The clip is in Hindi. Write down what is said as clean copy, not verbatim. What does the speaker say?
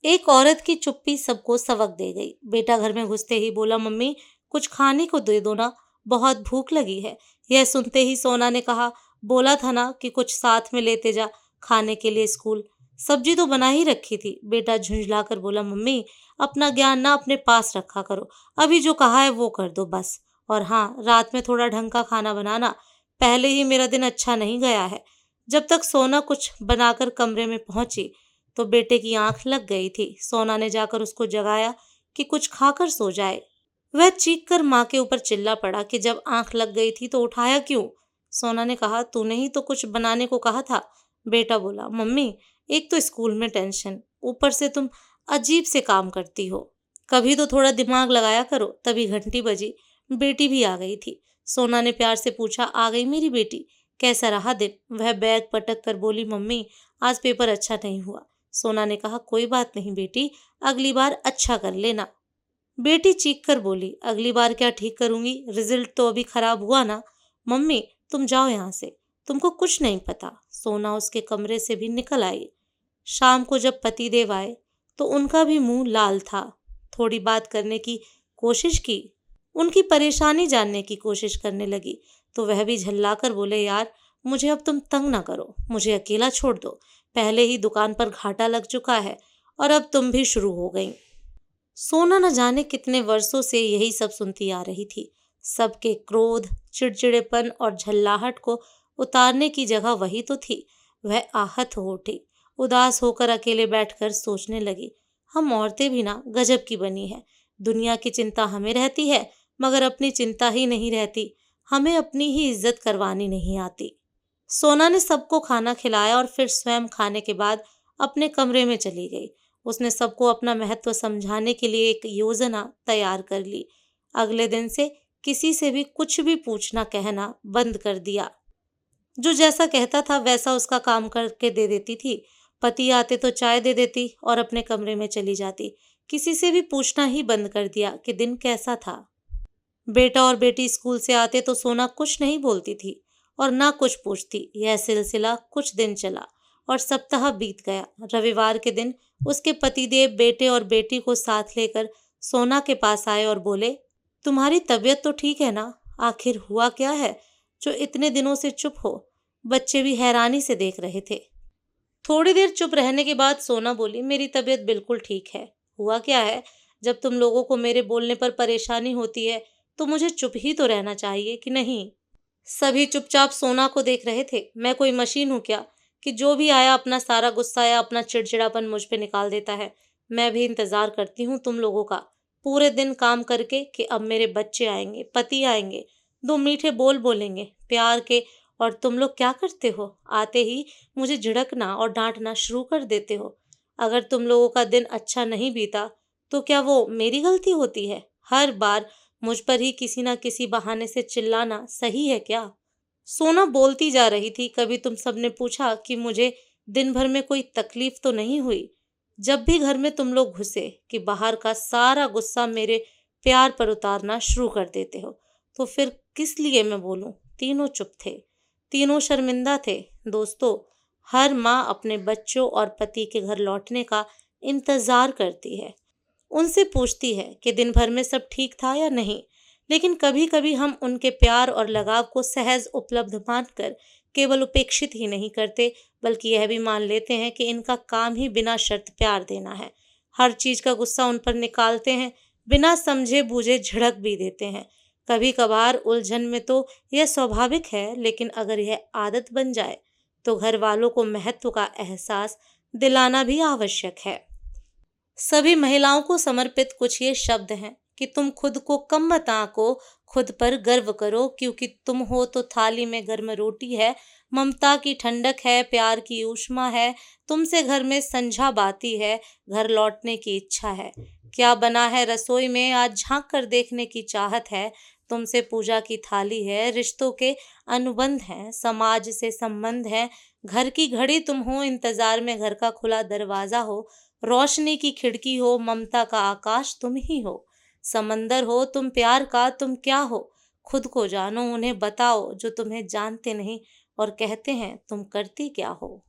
एक औरत की चुप्पी सबको सबक दे गई। बेटा घर में घुसते ही बोला, मम्मी कुछ खाने को दे दो ना, बहुत भूख लगी है। यह सुनते ही सोना ने कहा, बोला था ना कि कुछ साथ में लेते जा खाने के लिए स्कूल। सब्जी तो बना ही रखी थी। बेटा झुंझलाकर बोला, मम्मी अपना ज्ञान ना अपने पास रखा करो, अभी जो कहा है वो कर दो बस। और हाँ, रात में थोड़ा ढंग का खाना बनाना, पहले ही मेरा दिन अच्छा नहीं गया है। जब तक सोना कुछ बनाकर कमरे में पहुंची तो बेटे की आंख लग गई थी। सोना ने जाकर उसको जगाया कि कुछ खाकर सो जाए। वह चीख कर माँ के ऊपर चिल्ला पड़ा कि जब आंख लग गई थी तो उठाया क्यों? सोना ने कहा, तूने ही तो कुछ बनाने को कहा था। बेटा बोला, मम्मी एक तो स्कूल में टेंशन, ऊपर से तुम अजीब से काम करती हो, कभी तो थोड़ा दिमाग लगाया करो। तभी घंटी बजी, बेटी भी आ गई थी। सोना ने प्यार से पूछा, आ गई मेरी बेटी, कैसा रहा दिन? वह बैग पटक कर बोली, मम्मी आज पेपर अच्छा नहीं हुआ। सोना ने कहा, कोई बात नहीं बेटी, अगली बार अच्छा कर लेना। बेटी चीख कर बोली, अगली बार क्या ठीक करूंगी, रिजल्ट तो अभी खराब हुआ ना। मम्मी तुम जाओ यहाँ से, तुमको कुछ नहीं पता। सोना उसके कमरे से भी निकल आई। शाम को जब पतिदेव आए तो उनका भी मुंह लाल था। थोड़ी बात करने की कोशिश की, उनकी परेशानी जानने की कोशिश करने लगी तो वह भी झल्लाकर बोले, यार मुझे अब तुम तंग ना करो, मुझे अकेला छोड़ दो। पहले ही दुकान पर घाटा लग चुका है और अब तुम भी शुरू हो गई। सोना न जाने कितने वर्षों से यही सब सुनती आ रही थी। सबके क्रोध, चिड़चिड़ेपन और झल्लाहट को उतारने की जगह वही तो थी। वह आहत हो उठी, उदास होकर अकेले बैठकर सोचने लगी, हम औरतें भी ना गजब की बनी है। दुनिया की चिंता हमें रहती है, मगर अपनी चिंता ही नहीं रहती, हमें अपनी ही इज्जत करवानी नहीं आती। सोना ने सबको खाना खिलाया और फिर स्वयं खाने के बाद अपने कमरे में चली गई। उसने सबको अपना महत्व समझाने के लिए एक योजना तैयार कर ली। अगले दिन से किसी से भी कुछ भी पूछना कहना बंद कर दिया। जो जैसा कहता था वैसा उसका काम करके दे देती थी। पति आते तो चाय दे देती और अपने कमरे में चली जाती। किसी से भी पूछना ही बंद कर दिया कि दिन कैसा था। बेटा और बेटी स्कूल से आते तो सोना कुछ नहीं बोलती थी और ना कुछ पूछती। यह सिलसिला कुछ दिन चला और सप्ताह बीत गया। रविवार के दिन उसके पतिदेव बेटे और बेटी को साथ लेकर सोना के पास आए और बोले, तुम्हारी तबीयत तो ठीक है ना? आखिर हुआ क्या है जो इतने दिनों से चुप हो? बच्चे भी हैरानी से देख रहे थे। थोड़ी देर चुप रहने के बाद सोना बोली, मेरी तबीयत बिल्कुल ठीक है। हुआ क्या है, जब तुम लोगों को मेरे बोलने पर परेशानी होती है तो मुझे चुप ही तो रहना चाहिए कि नहीं? सभी चुपचाप सोना को देख रहे थे। मैं कोई मशीन हूँ क्या कि जो भी आया अपना सारा गुस्सा या अपना चिड़चिड़ापन मुझ पे निकाल देता है? मैं भी इंतजार करती हूँ तुम लोगों का, पूरे दिन काम करके कि अब मेरे बच्चे आएंगे, पति आएंगे, दो मीठे बोल बोलेंगे प्यार के। और तुम लोग क्या करते हो? आते ही मुझे झिड़कना और डांटना शुरू कर देते हो। अगर तुम लोगों का दिन अच्छा नहीं बीता तो क्या वो मेरी गलती होती है? हर बार मुझ पर ही किसी ना किसी बहाने से चिल्लाना सही है क्या? सोना बोलती जा रही थी। कभी तुम सबने पूछा कि मुझे दिन भर में कोई तकलीफ तो नहीं हुई? जब भी घर में तुम लोग घुसे कि बाहर का सारा गुस्सा मेरे प्यार पर उतारना शुरू कर देते हो, तो फिर किस लिए मैं बोलूं? तीनों चुप थे, तीनों शर्मिंदा थे। दोस्तों, हर माँ अपने बच्चों और पति के घर लौटने का इंतजार करती है। उनसे पूछती है कि दिन भर में सब ठीक था या नहीं। लेकिन कभी कभी हम उनके प्यार और लगाव को सहज उपलब्ध मानकर केवल उपेक्षित ही नहीं करते, बल्कि यह भी मान लेते हैं कि इनका काम ही बिना शर्त प्यार देना है। हर चीज का गुस्सा उन पर निकालते हैं, बिना समझे बूझे झिड़क भी देते हैं। कभी कभार उलझन में तो यह स्वाभाविक है, लेकिन अगर यह आदत बन जाए तो घर वालों को महत्व का एहसास दिलाना भी आवश्यक है। सभी महिलाओं को समर्पित कुछ ये शब्द हैं कि तुम खुद को कम मत आंको, खुद पर गर्व करो, क्योंकि तुम हो तो थाली में गर्म रोटी है, ममता की ठंडक है, प्यार की ऊष्मा है, तुमसे घर में संझा बाती है, घर लौटने की इच्छा है। क्या बना है रसोई में आज झांक कर देखने की चाहत है, तुमसे पूजा की थाली है, रिश्तों के अनुबंध हैं, समाज से संबंध है। घर की घड़ी तुम हो, इंतजार में घर का खुला दरवाजा हो, रोशनी की खिड़की हो, ममता का आकाश तुम ही हो। समंदर हो तुम प्यार का, तुम क्या हो? खुद को जानो, उन्हें बताओ जो तुम्हें जानते नहीं और कहते हैं तुम करती क्या हो।